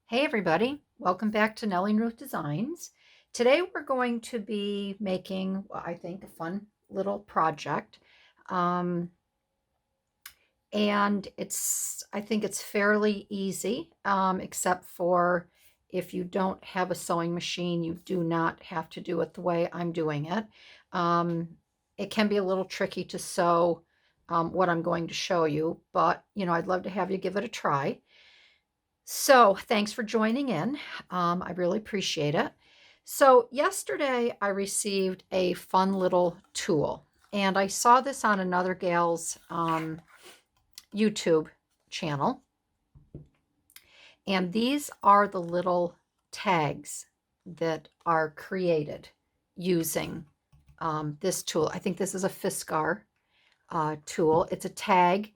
Hey everybody, welcome back to Nellie and Ruth Designs. Today we're going to be making, I think, a fun little project. Um, and I think it's fairly easy, except for if you don't have a sewing machine, you do not have to do it the way I'm doing it. Um, it can be a little tricky to sew what I'm going to show you, but I'd love to have you give it a try. So thanks for joining in. I really appreciate it. So yesterday I received a fun little tool, and I saw this on another gal's YouTube channel. And these are the little tags that are created using this tool. I think this is a Fiskar tool. It's a tag,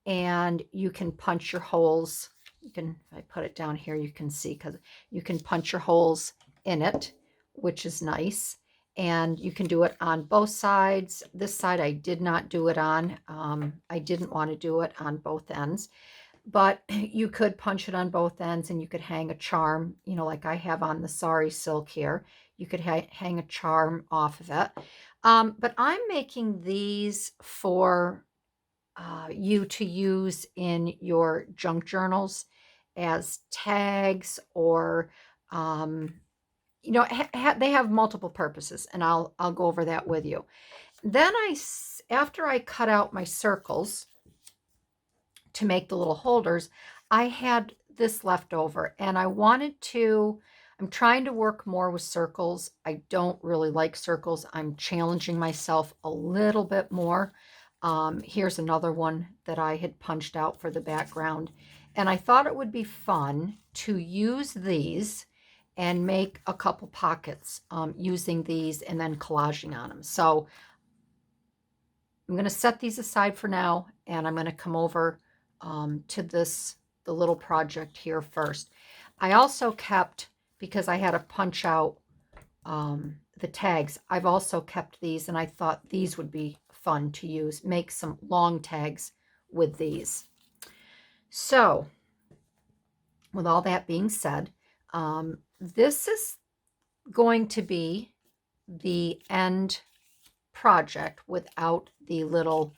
and you can punch your holes. You can, if I put it down here, you can see, because you can punch your holes in it, which is nice. And you can do it on both sides. This side I did not do it on. I didn't want to do it on both ends, but you could punch it on both ends, and you could hang a charm, like I have on the Sari silk here. You could hang a charm off of it. But I'm making these for you to use in your junk journals as tags, or they have multiple purposes, and I'll go over that with you. Then after I cut out my circles to make the little holders, I had this left over, and I'm trying to work more with circles. I don't really like circles. I'm challenging myself a little bit more. Here's another one that I had punched out for the background, and I thought it would be fun to use these and make a couple pockets using these and then collaging on them. So I'm going to set these aside for now, and I'm going to come over to the little project here first. I also kept, because I had to punch out the tags, I've also kept these, and I thought these would be fun to use, make some long tags with these. So with all that being said, this is going to be the end project without the little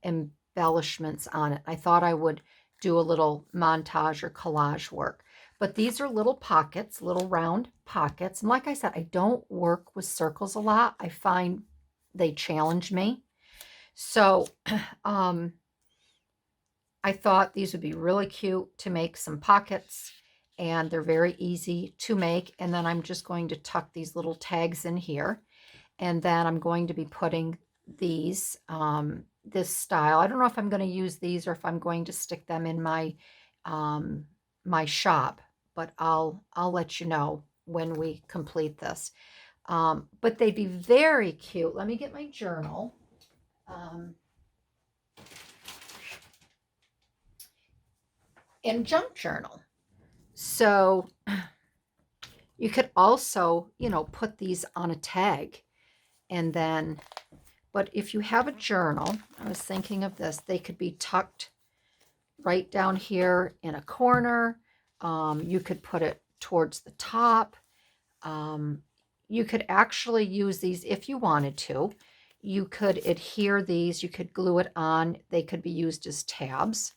embellishments on it. I thought I would do a little montage or collage work. But these are little pockets, little round pockets. And like I said, I don't work with circles a lot. I find they challenge me. So I thought these would be really cute to make some pockets, and they're very easy to make. And then I'm just going to tuck these little tags in here. And then I'm going to be putting these, this style. I don't know if I'm going to use these or if I'm going to stick them in my my shop, but I'll let you know when we complete this. But they'd be very cute. Let me get my journal. And junk journal. So you could also, put these on a tag, and then, but if you have a journal, I was thinking of this, they could be tucked right down here in a corner. You could put it towards the top. You could actually use these if you wanted to. You could adhere these, you could glue it on. They could be used as tabs.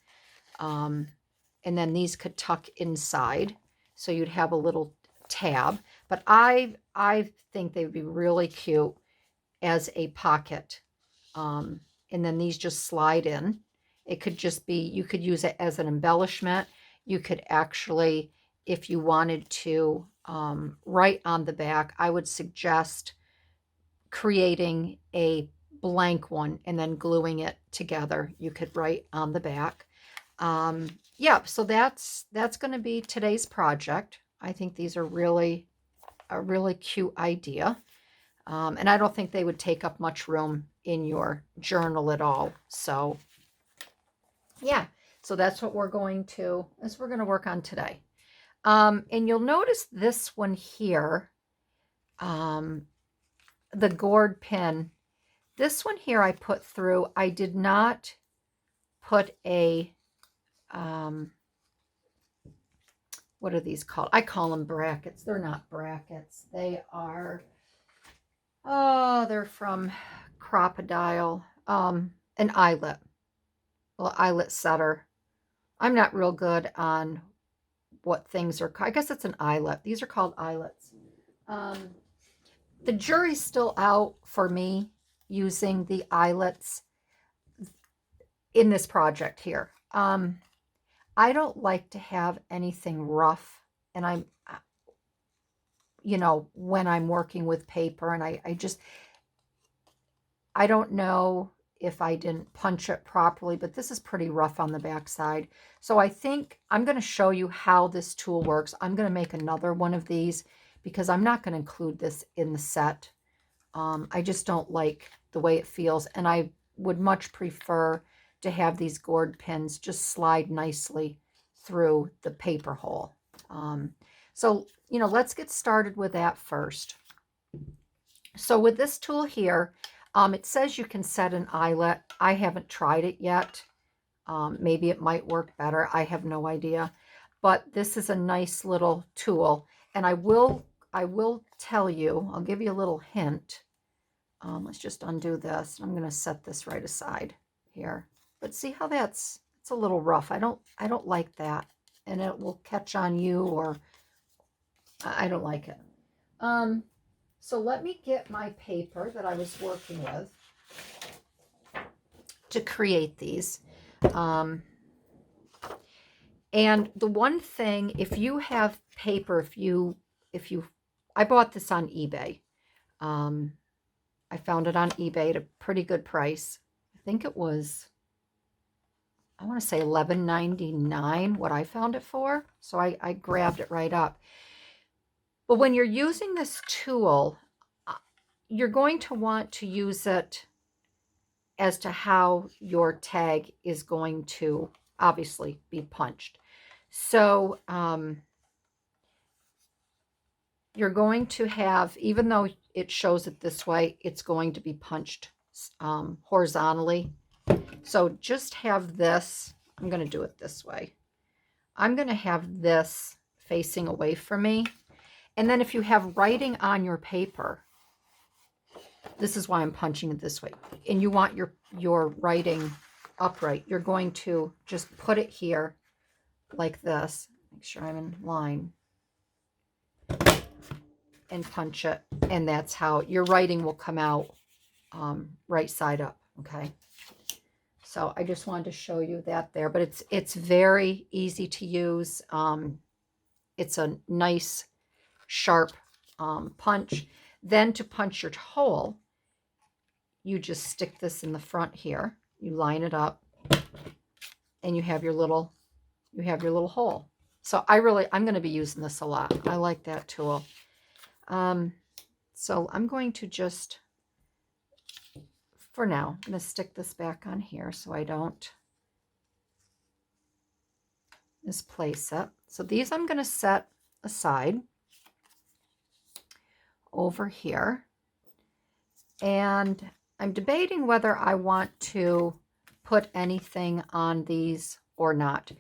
And then these could tuck inside, so you'd have a little tab. But I think they would be really cute as a pocket. And then these just slide in. It could just be, you could use it as an embellishment. You could actually, if you wanted to, write on the back, I would suggest creating a blank one and then gluing it together. You could write on the back. Yeah, so that's going to be today's project. I think these are a really cute idea. And I don't think they would take up much room in your journal at all. So yeah, so that's what we're going to work on today. And you'll notice this one here, the gourd pin. This one here I put through. I did not put a what are these called? I call them brackets. They're not brackets. They are, oh, they're from Crocodile. An eyelet. Well, eyelet setter. I'm not real good on what things are. I guess it's an eyelet. These are called eyelets. Um, the jury's still out for me using the eyelets in this project here. I don't like to have anything rough, and I'm, when I'm working with paper, and I don't know if I didn't punch it properly, but this is pretty rough on the backside. So I think I'm going to show you how this tool works. I'm going to make another one of these because I'm not going to include this in the set. I just don't like the way it feels, and I would much prefer to have these gourd pins just slide nicely through the paper hole. So, let's get started with that first. So with this tool here, it says you can set an eyelet. I haven't tried it yet. Maybe it might work better. I have no idea. But this is a nice little tool. And I will tell you, I'll give you a little hint. Let's just undo this. I'm going to set this right aside here. But see how it's a little rough. I don't like that. And it will catch on you, or I don't like it. So let me get my paper that I was working with to create these. And the one thing, if you have paper, I bought this on eBay. I found it on eBay at a pretty good price. I think it was, I want to say $11.99, what I found it for. So I grabbed it right up. But when you're using this tool, you're going to want to use it as to how your tag is going to obviously be punched. So you're going to have, even though it shows it this way, it's going to be punched horizontally. So just have this, I'm going to do it this way. I'm going to have this facing away from me. And then if you have writing on your paper, this is why I'm punching it this way, and you want your writing upright, you're going to just put it here like this. Make sure I'm in line. And punch it, and that's how your writing will come out right side up, okay? So I just wanted to show you that there, but it's very easy to use. It's a nice sharp punch. Then to punch your hole, you just stick this in the front here. You line it up, and you have your little hole. So I'm going to be using this a lot. I like that tool. So I'm going to just, for now, I'm going to stick this back on here so I don't misplace it. So these I'm going to set aside over here. And I'm debating whether I want to put anything on these or not.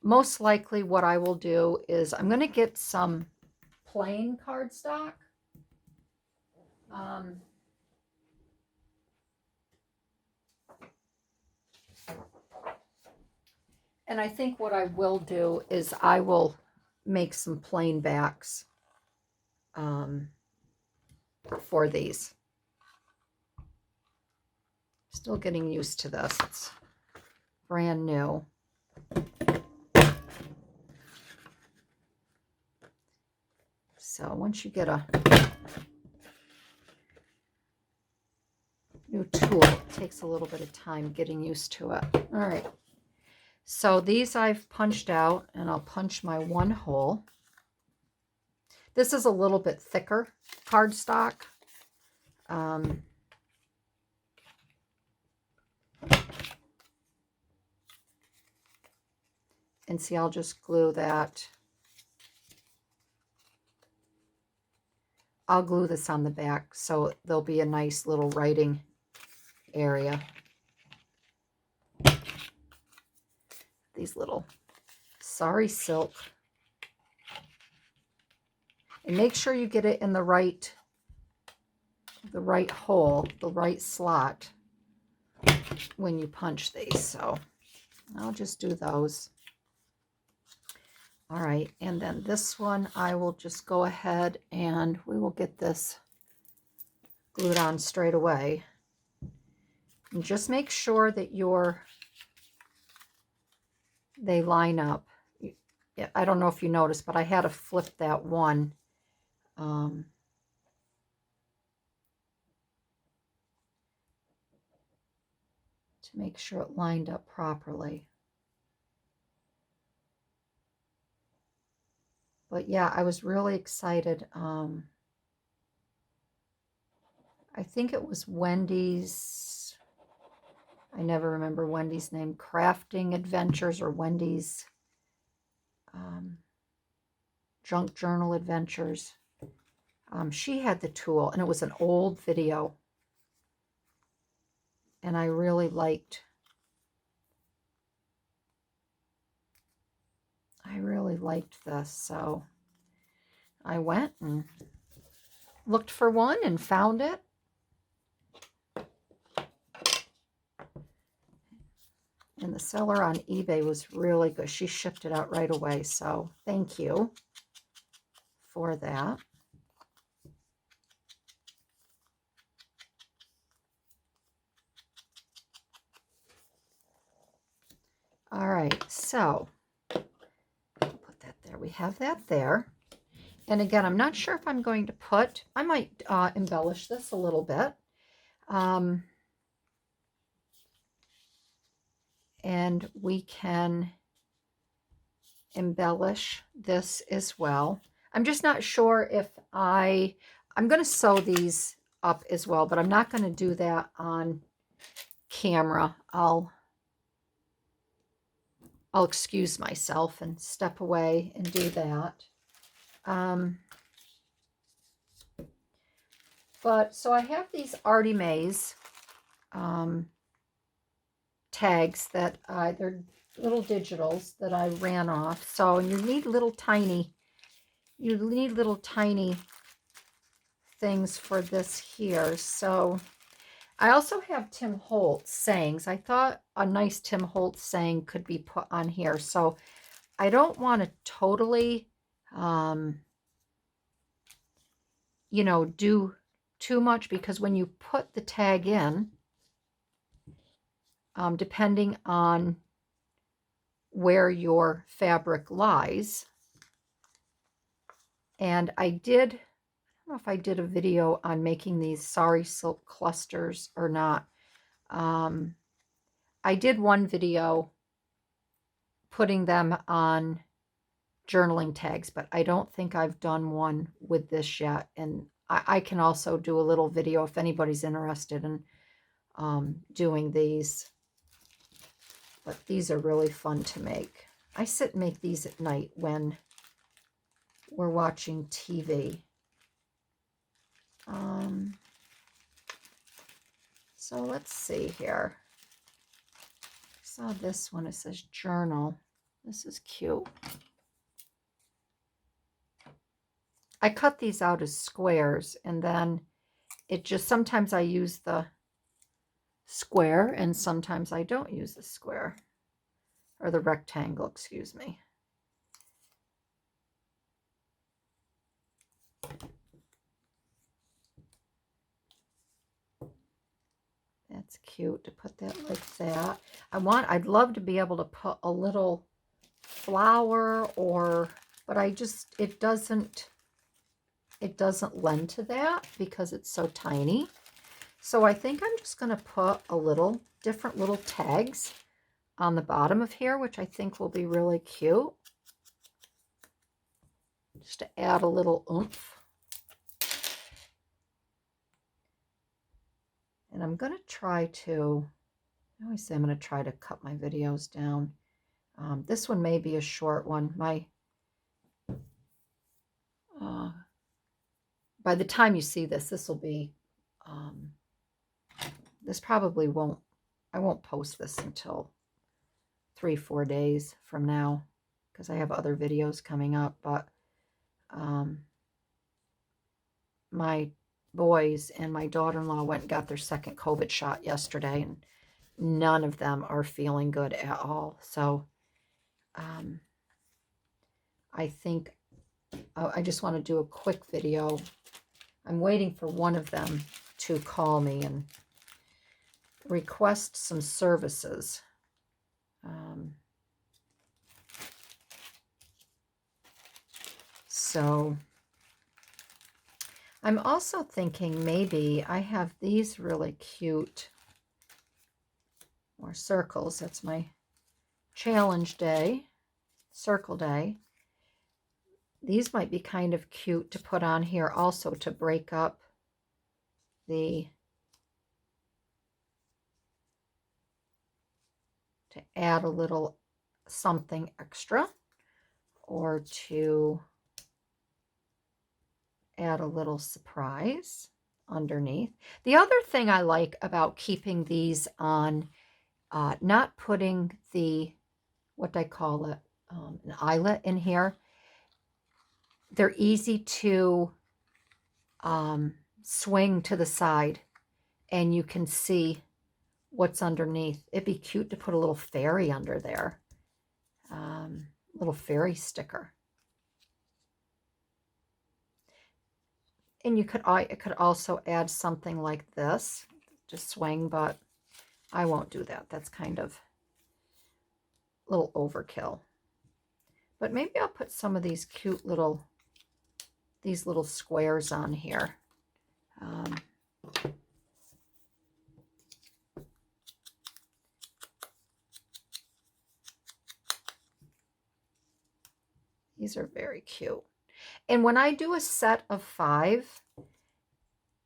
Most likely what I will do is I'm going to get some plain cardstock. And I think what I will do is I will make some plain backs for these. Still getting used to this. It's brand new. So once you get a new tool, it takes a little bit of time getting used to it. All right. So these I've punched out, and I'll punch my one hole. This is a little bit thicker cardstock. And see, I'll just glue that. I'll glue this on the back so there'll be a nice little writing area. These little Sari silk And make sure you get it in the right hole, the right slot when you punch these. So I'll just do those. All right, and then this one, I will just go ahead and we will get this glued on straight away. And just make sure that they line up. I don't know if you noticed, but I had to flip that one. To make sure it lined up properly. But yeah, I was really excited. I think it was Wendy's. I never remember Wendy's name. Crafting Adventures or Wendy's Junk Journal Adventures. She had the tool, and it was an old video. And I really liked this. So I went and looked for one and found it. And the seller on eBay was really good. She shipped it out right away. So thank you for that. All right, so I'll put that there. We have that there. And again, I'm not sure if I'm going to put, I might embellish this a little bit. And we can embellish this as well. I'm just not sure if I'm going to sew these up as well, but I'm not going to do that on camera. I'll excuse myself and step away and do that. But so I have these Artie Mays tags that they're little digitals that I ran off. So you need little tiny things for this here. So I also have Tim Holtz sayings. I thought a nice Tim Holtz saying could be put on here. So I don't want to totally, do too much, because when you put the tag in, depending on where your fabric lies, and I don't know if I did a video on making these Sari silk clusters or not. I did one video putting them on journaling tags, but I don't think I've done one with this yet. And I can also do a little video if anybody's interested in doing these. But these are really fun to make. I sit and make these at night when we're watching TV. So let's see here. I saw this one. It says journal. This is cute. I cut these out as squares, and then it just, sometimes I use the square and sometimes I don't use the square, or the rectangle, excuse me. That's cute to put that like that. I'd love to be able to put a little flower, but it doesn't lend to that because it's so tiny. So I think I'm just going to put different little tags on the bottom of here, which I think will be really cute. Just to add a little oomph. And I'm going to try to, I always say I'm going to try to cut my videos down. This one may be a short one. By the time you see this, this will be, this probably won't, I won't post this until 3-4 days from now, because I have other videos coming up. But my boys and my daughter-in-law went and got their second COVID shot yesterday, and none of them are feeling good at all. So I think I just want to do a quick video. I'm waiting for one of them to call me and request some services. So I'm also thinking maybe I have these really cute more circles. That's my challenge day, circle day. These might be kind of cute to put on here also to break up to add a little something extra, or to add a little surprise underneath. The other thing I like about keeping these on, not putting the, what I call it, an eyelet in here, they're easy to swing to the side and you can see what's underneath. It'd be cute to put a little fairy under there, little fairy sticker. And you could, it could also add something like this to swing, but I won't do that. That's kind of a little overkill. But maybe I'll put some of these cute little, these little squares on here. These are very cute. And when I do a set of 5,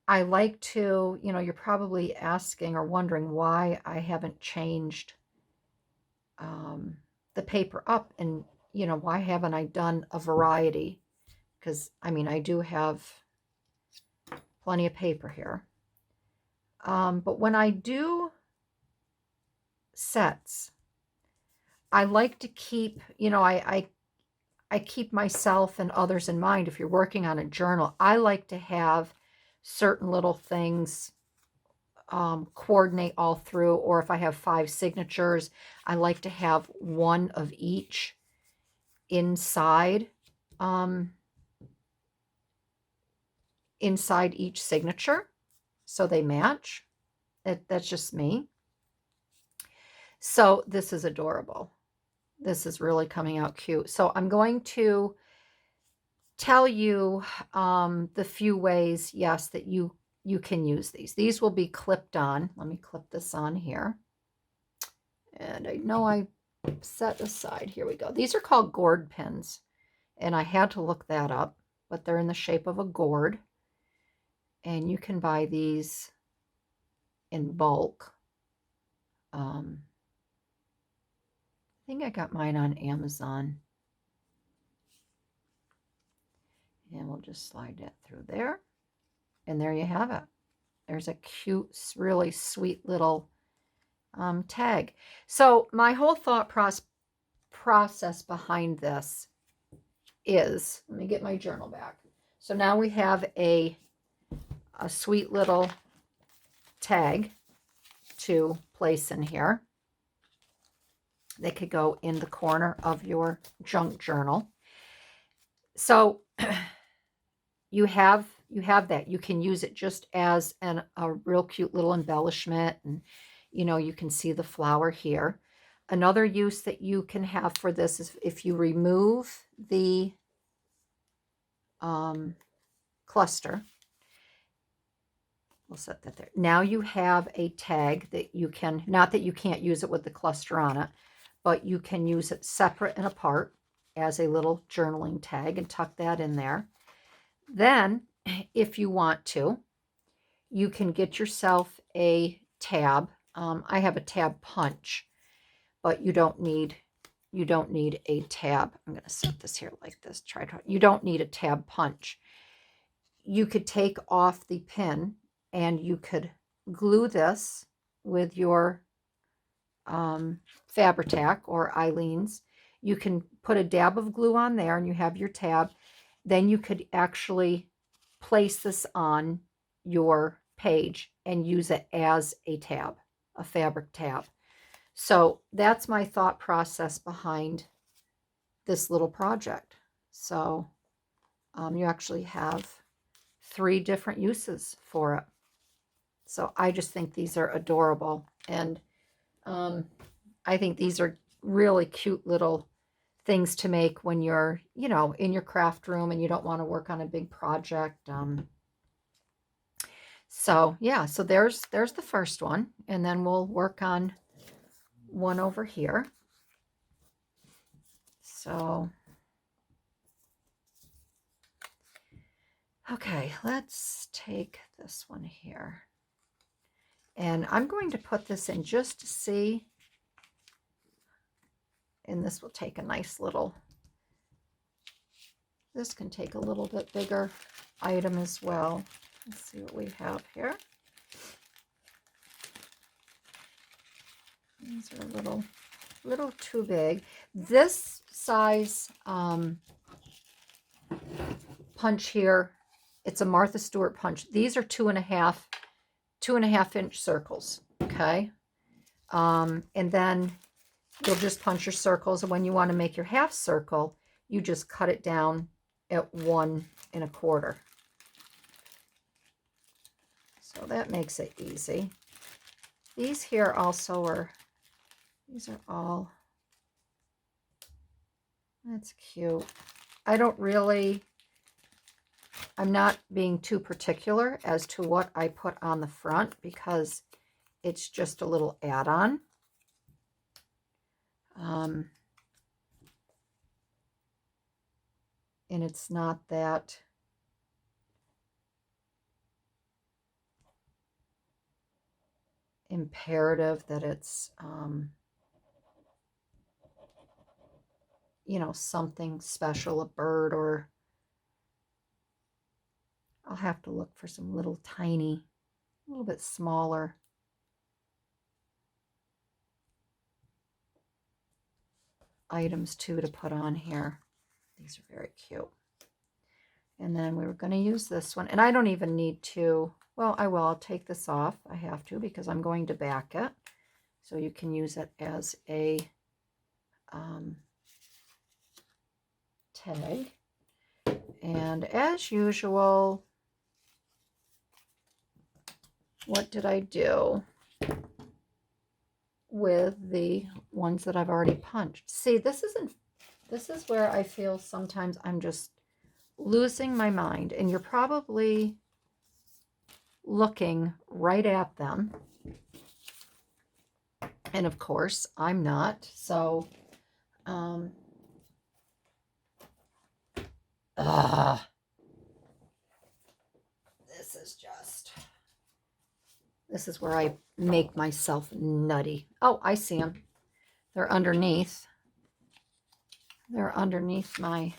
I like to, you know, you're probably asking or wondering why I haven't changed the paper up, and, you know, why haven't I done a variety? Because, I mean, I do have plenty of paper here. But when I do sets, I like to keep, you know, I keep myself and others in mind. If you're working on a journal, I like to have certain little things coordinate all through, or if I have 5 signatures, I like to have one of each inside inside each signature, so they match. That's just me. So this is adorable. This is really coming out cute. So I'm going to tell you the few ways, yes, that you can use these. These will be clipped on. Let me clip this on here. And I know I set aside. Here we go. These are called gourd pins. And I had to look that up, but they're in the shape of a gourd. And you can buy these in bulk. I think I got mine on Amazon. And we'll just slide that through there. And there you have it. There's a cute, really sweet little tag. So my whole thought process behind this is, let me get my journal back. So now we have a sweet little tag to place in here. They could go in the corner of your junk journal. So you have that. You can use it just as a real cute little embellishment, and you know, you can see the flower here. Another use that you can have for this is if you remove the cluster. We'll set that there. Now you have a tag that you can, not that you can't use it with the cluster on it, but you can use it separate and apart as a little journaling tag and tuck that in there. Then, if you want to, you can get yourself a tab. I have a tab punch, but you don't need a tab. I'm going to set this here like this. You don't need a tab punch. You could take off the pin and you could glue this with your Fabri-Tac or Eileen's. You can put a dab of glue on there and you have your tab. Then you could actually place this on your page and use it as a tab, a fabric tab. So that's my thought process behind this little project. So you actually have 3 different uses for it. So I just think these are adorable. And I think these are really cute little things to make when you're, you know, in your craft room and you don't want to work on a big project. So yeah, so there's the first one, and then we'll work on one over here. So okay, let's take this one here. And I'm going to put this in just to see. And this will take a nice little, this can take a little bit bigger item as well. Let's see what we have here. These are a little too big. This size punch here, it's a Martha Stewart punch. These are 2.5 inch circles. Okay. And then you'll just punch your circles. And when you want to make your half circle, you just cut it down at 1 1/4. So that makes it easy. These here also are, these are all, that's cute. I don't really, I'm not being too particular as to what I put on the front because it's just a little add-on. And it's not that imperative that it's, you know, something special, a bird, or I'll have to look for some little tiny, a little bit smaller items too to put on here. These are very cute. And then we were going to use this one, and I don't even need to, well, I will, I'll take this off. I have to because I'm going to back it. So you can use it as a tag. And as usual, what did I do with the ones that I've already punched? See, this is where I feel sometimes I'm just losing my mind, and you're probably looking right at them. And of course, I'm not. So, this is where I make myself nutty. Oh, I see them. They're underneath. They're underneath my,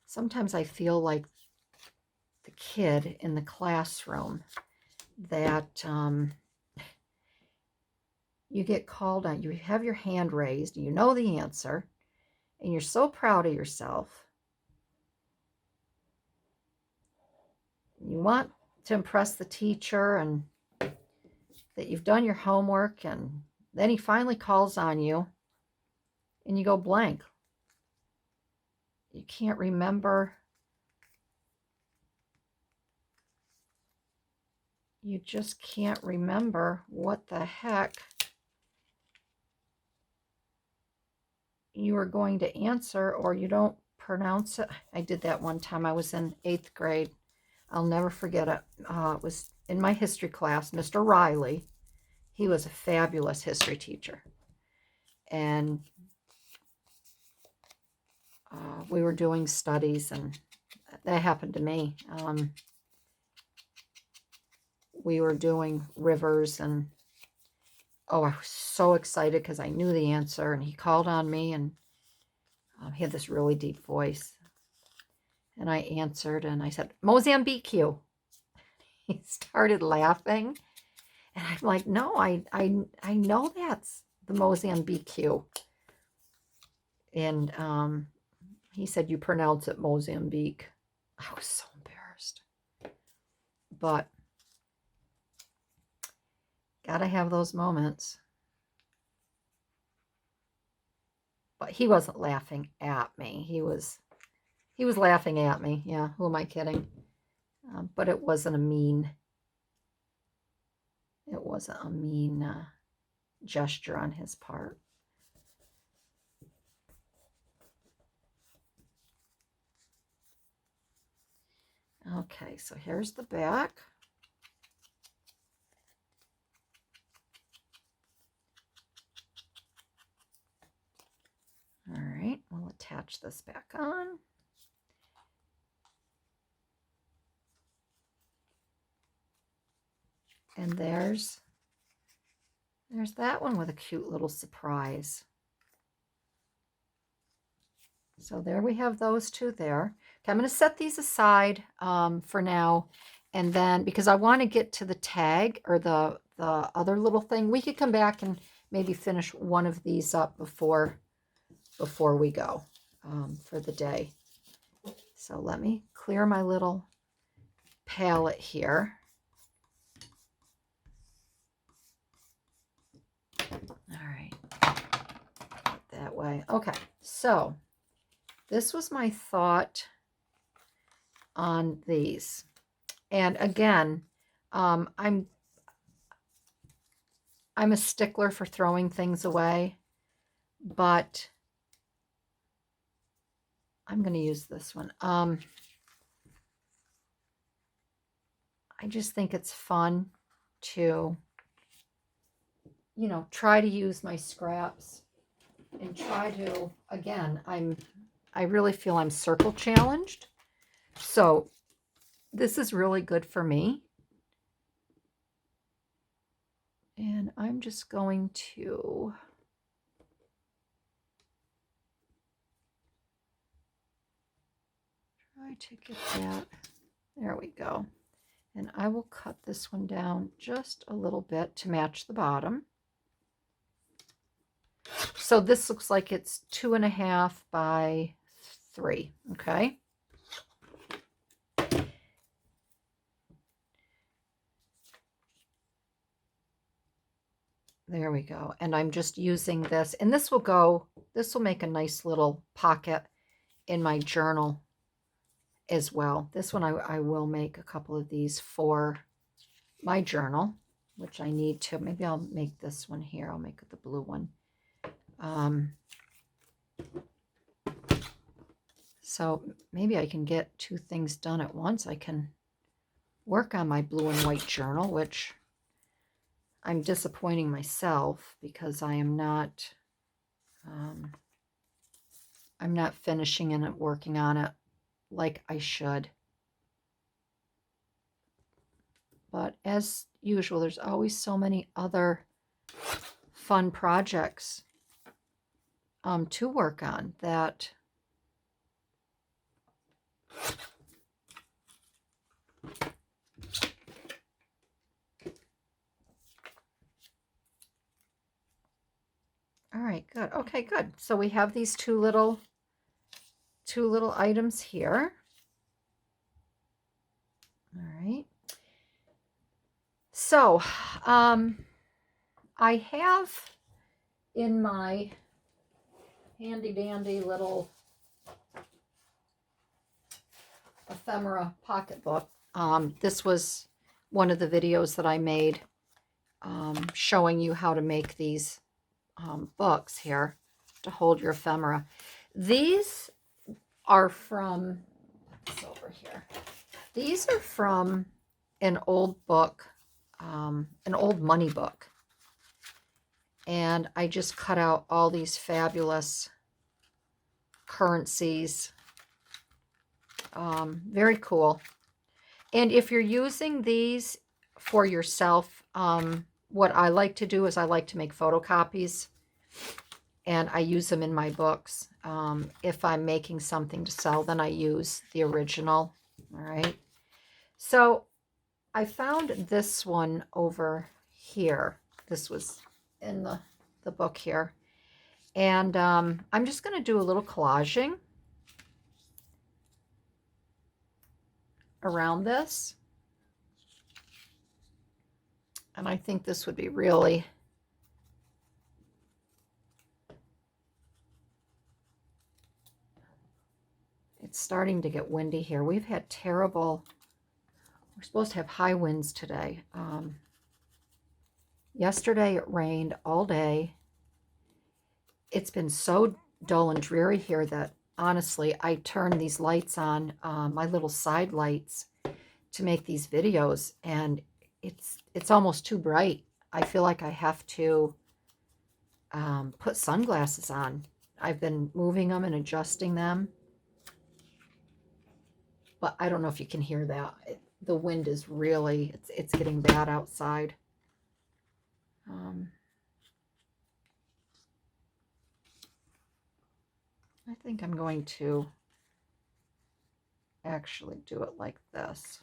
sometimes I feel like the kid in the classroom that you get called on, you have your hand raised, you know the answer, and you're so proud of yourself. You want to impress the teacher and that you've done your homework, and then he finally calls on you and you go blank. You can't remember. You just can't remember what the heck you were going to answer, or you don't pronounce it. I did that one time. I was in 8th grade. I'll never forget it. It was in my history class. Mr. Riley, he was a fabulous history teacher. And we were doing studies, and that happened to me. We were doing rivers, and oh, I was so excited because I knew the answer, and he called on me, and he had this really deep voice. And I answered, and I said, Mozambique. He started laughing, and I'm like, no, I know that's the Mozambique. And he said, you pronounce it Mozambique. I was so embarrassed. But gotta have those moments. But he wasn't laughing at me. He was laughing at me. Yeah, who am I kidding? But it wasn't a mean. It wasn't a mean gesture on his part. Okay, so here's the back. All right, we'll attach this back on. And there's that one with a cute little surprise. So there we have those two there. Okay, I'm going to set these aside for now. And then, because I want to get to the tag or the other little thing, we could come back and maybe finish one of these up before we go for the day. So let me clear my little palette here. All right, that way. Okay, so this was my thought on these. And again, I'm a stickler for throwing things away, but I'm going to use this one. I just think it's fun to, you know, try to use my scraps and try to, again, I really feel I'm circle challenged. So this is really good for me. And I'm just going to try to get that. There we go. And I will cut this one down just a little bit to match the bottom. So this looks like it's 2.5 by 3, okay? There we go. And I'm just using this, and this will make a nice little pocket in my journal as well. This one I will make a couple of these for my journal, which I need to. Maybe I'll make this one here. I'll make it the blue one. So maybe I can get 2 things done at once. I can work on my blue and white journal, which I'm disappointing myself because I'm not finishing and working on it like I should. But as usual, there's always so many other fun projects to work on that all right, good. Okay, good. So we have these two little items here. All right. So I have in my handy dandy little ephemera pocketbook. This was one of the videos that I made showing you how to make these books here to hold your ephemera. These are from, it's over here. These are from an old book, an old money book. And I just cut out all these fabulous currencies. Very cool. And if you're using these for yourself, what I like to do is I like to make photocopies, and I use them in my books. If I'm making something to sell, then I use the original. All right. So I found this one over here. This was in the book here. And I'm just going to do a little collaging around this. And I think this would be really it's starting to get windy here. We've had terrible, we're supposed to have high winds today. Yesterday it rained all day. It's been so dull and dreary here that honestly, I turned these lights on, my little side lights, to make these videos, and it's almost too bright. I feel like I have to put sunglasses on. I've been moving them and adjusting them, but I don't know if you can hear that. The wind is really, it's getting bad outside. I think I'm going to actually do it like this.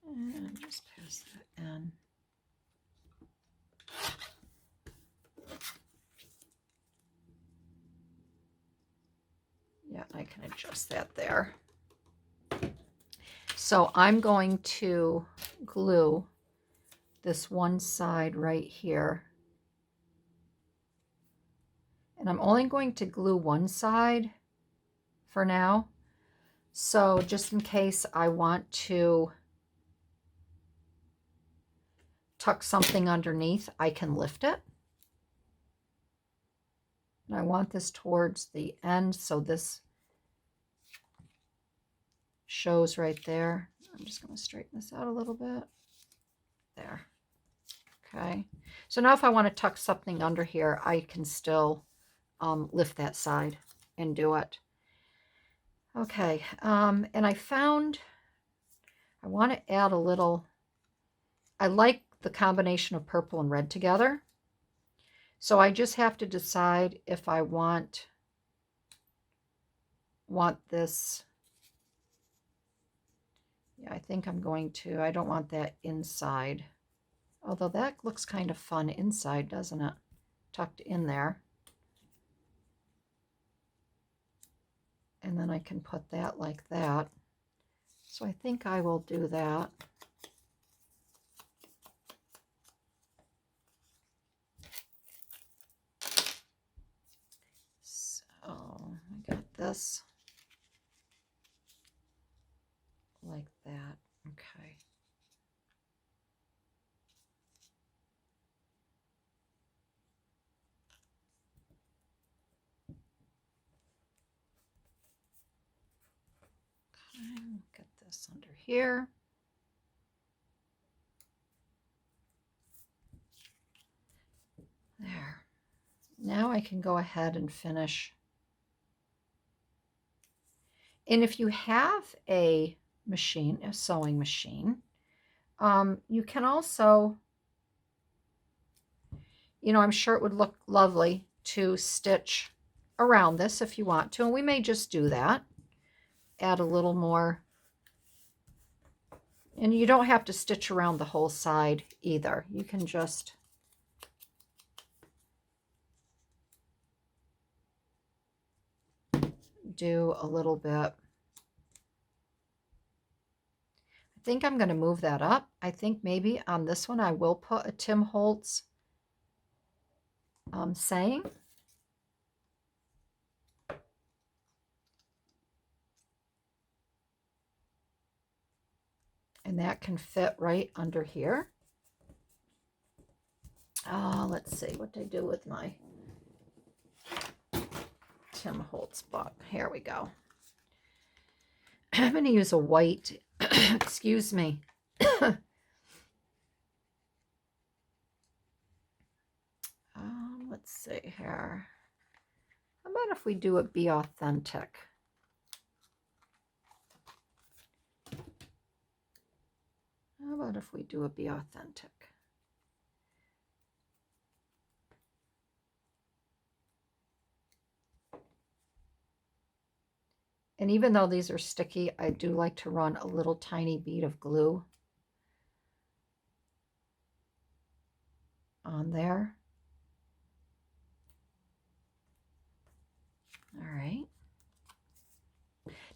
And just pass that in. Yeah, I can adjust that there. So I'm going to glue this one side right here. And I'm only going to glue one side for now. So just in case I want to tuck something underneath, I can lift it. And I want this towards the end, so this shows right there. I'm just going to straighten this out a little bit. There. Okay. So now if I want to tuck something under here, I can still lift that side and do it. Okay. And I found I want to add a little, I like the combination of purple and red together. So I just have to decide if I want this. Yeah, I think I'm going to. I don't want that inside. Although that looks kind of fun inside, doesn't it? Tucked in there. And then I can put that like that. So I think I will do that. So I got this like that. Okay. Get this under here. There. Now I can go ahead and finish. And if you have a machine, a sewing machine, you can also, you know, I'm sure it would look lovely to stitch around this if you want to. And we may just do that. Add a little more. And you don't have to stitch around the whole side either. You can just do a little bit. I think I'm going to move that up. I think maybe on this one I will put a Tim Holtz saying. And that can fit right under here. Let's see, what did I do with my Tim Holtz book? Here we go. I'm going to use a white, excuse me. Let's see here. How about if we do it Be Authentic? How about if we do a Be Authentic? And even though these are sticky, I do like to run a little tiny bead of glue on there. All right.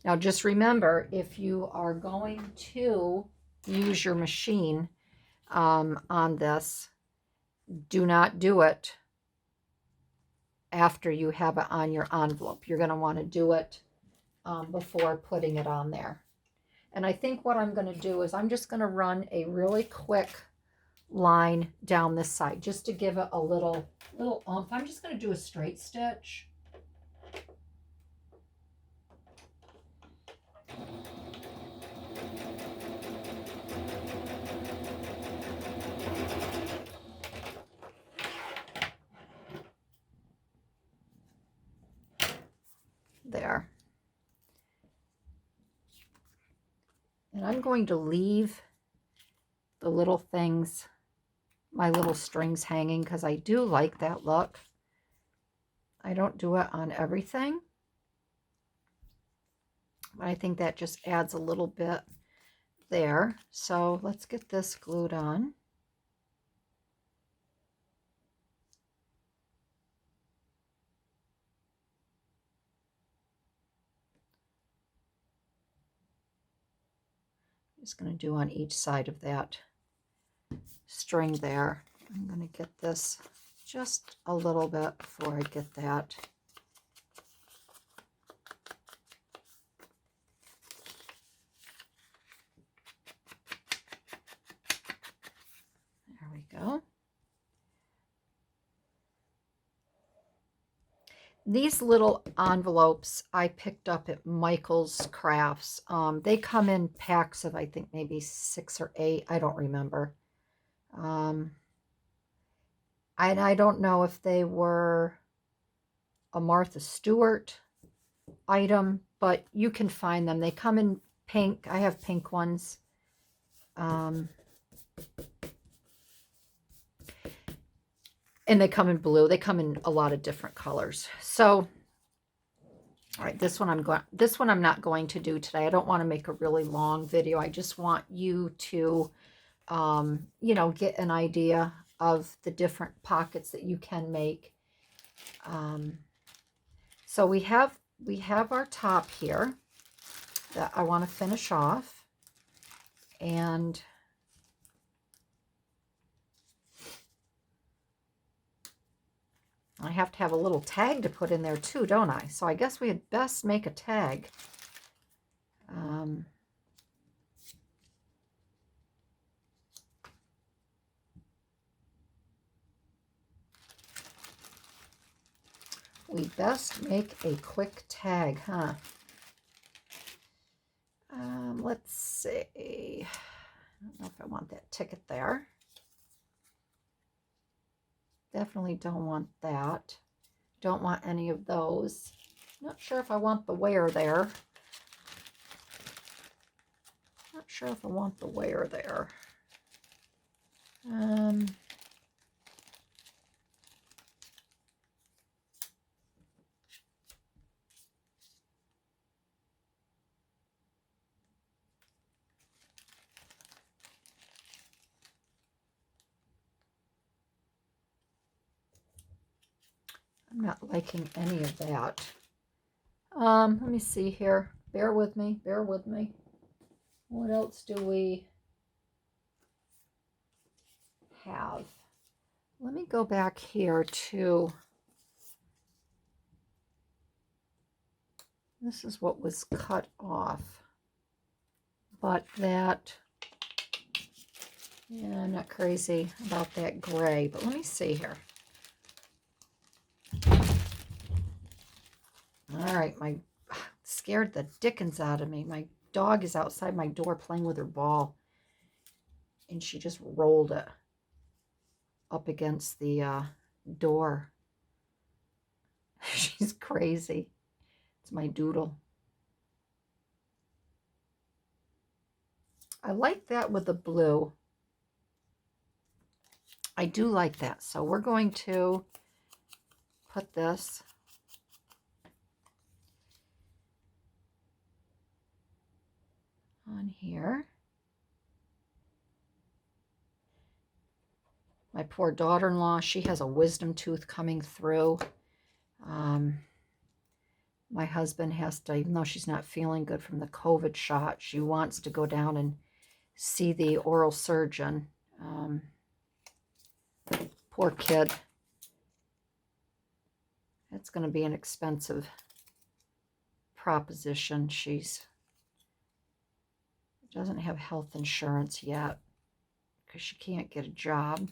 Now just remember, if you are going to use your machine on this, do not do it after you have it on your envelope. You're going to want to do it before putting it on there. And I think what I'm going to do is I'm just going to run a really quick line down this side just to give it a little oomph. I'm just going to do a straight stitch. There. And I'm going to leave the little things, my little strings hanging, because I do like that look. I don't do it on everything, but I think that just adds a little bit there. So let's get this glued on. Just going to do on each side of that string there. I'm going to get this just a little bit before I get that. There we go. These little envelopes I picked up at Michael's Crafts. They come in packs of, I think, maybe 6 or 8. I don't remember. And I don't know if they were a Martha Stewart item, but you can find them. They come in pink. I have pink ones. And they come in blue. They come in a lot of different colors. So, all right, this one I'm not going to do today. I don't want to make a really long video. I just want you to, you know, get an idea of the different pockets that you can make. So we have our top here that I want to finish off, and I have to have a little tag to put in there too, don't I? So I guess we had best make a tag. We best make a quick tag, huh? Let's see. I don't know if I want that ticket there. Definitely don't want that. Don't want any of those. Not sure if I want the where there. Not sure if I want the where there. I'm not liking any of that. Let me see here. Bear with me. Bear with me. What else do we have? Let me go back here to, this is what was cut off. But that, yeah, I'm not crazy about that gray, but let me see here. All right, scared the dickens out of me. My dog is outside my door playing with her ball, and she just rolled it up against the door. She's crazy. It's my doodle. I like that with the blue. I do like that. So we're going to put this on here. My poor daughter-in-law, she has a wisdom tooth coming through. My husband has to, even though she's not feeling good from the COVID shot, she wants to go down and see the oral surgeon. Poor kid. It's going to be an expensive proposition. She doesn't have health insurance yet because she can't get a job.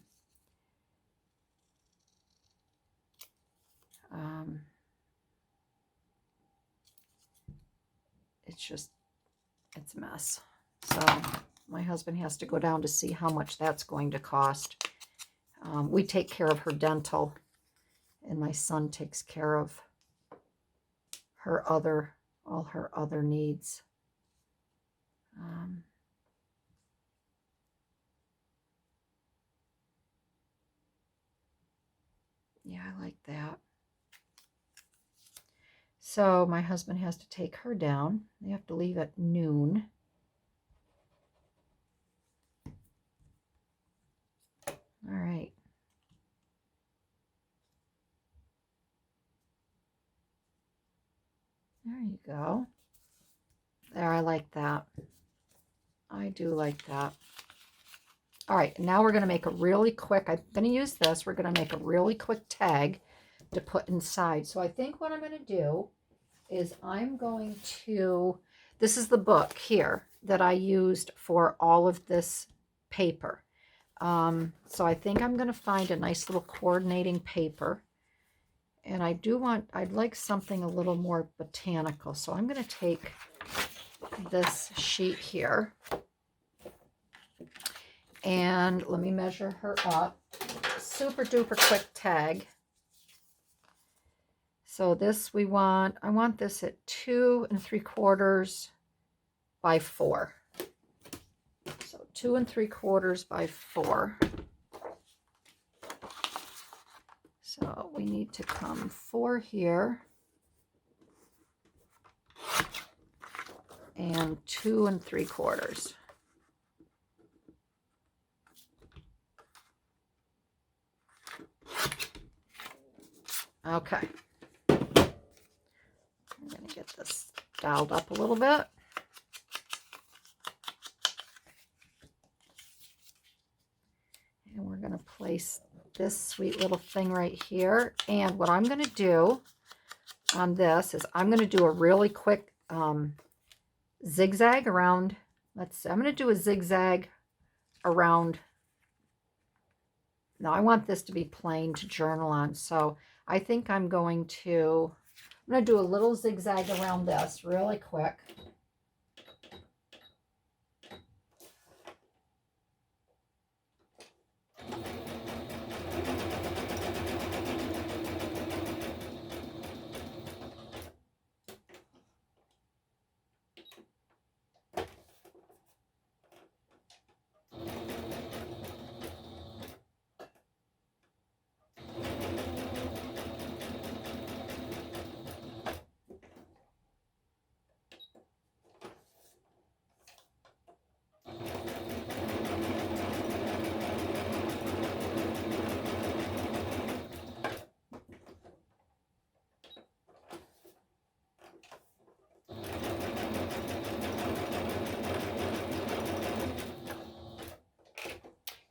It's a mess. So my husband has to go down to see how much that's going to cost. We take care of her dental, and my son takes care of all her other needs. Yeah, I like that. So my husband has to take her down. They have to leave at noon. All right. There you go. There, I like that. I do like that. All right, now we're going to make a really quick, I'm going to use this, we're going to make a really quick tag to put inside. So I think what I'm going to do is I'm going to, this is the book here that I used for all of this paper. So I think I'm going to find a nice little coordinating paper. And I'd like something a little more botanical. So I'm going to take this sheet here. And let me measure her up. Super duper quick tag. So this I want this at 2 3/4 by 4. So 2 3/4 by 4. So we need to come 4 here and 2 3/4. Okay. I'm going to get this dialed up a little bit. And we're going to place this sweet little thing right here. And what I'm going to do on this is I'm going to do a really quick zigzag around. I'm going to do a zigzag around. Now I want this to be plain to journal on. So I think I'm going to do a little zigzag around this really quick.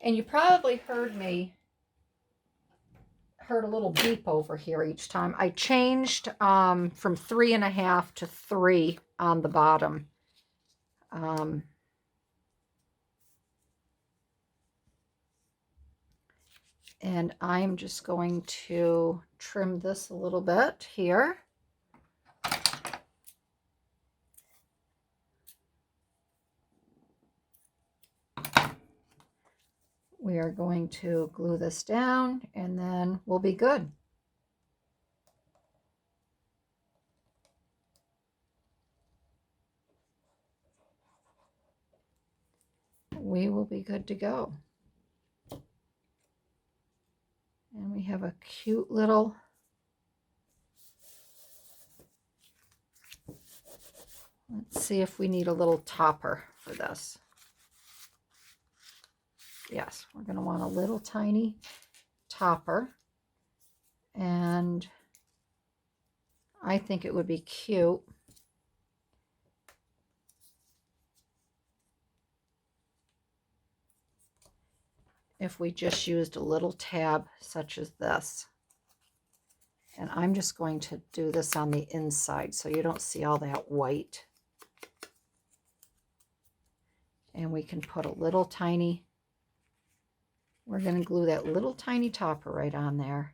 And you probably heard a little beep over here each time. I changed from 3.5 to 3 on the bottom. And I'm just going to trim this a little bit here. We are going to glue this down and then we'll be good. We will be good to go. And we have a cute little let's see if we need a little topper for this. Yes, we're going to want a little tiny topper. And I think it would be cute if we just used a little tab such as this. And I'm just going to do this on the inside so you don't see all that white. And we can put a little tiny, we're going to glue that little tiny topper right on there.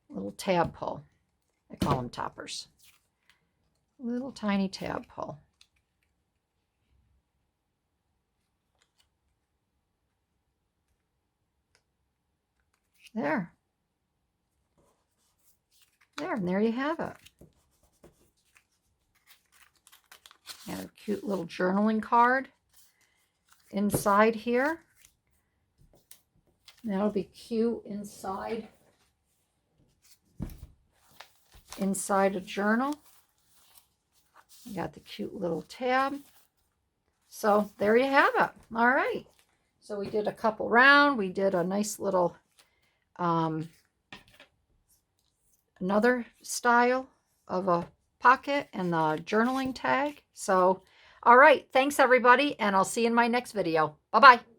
Little tab pull. I call them toppers. Little tiny tab pull. There. And there you have it. And a cute little journaling card inside here. That'll be cute inside a journal. You got the cute little tab. So there you have it. All right. So we did a couple round. We did a nice little another style of a pocket and the journaling tag. So, all right. Thanks, everybody. And I'll see you in my next video. Bye-bye.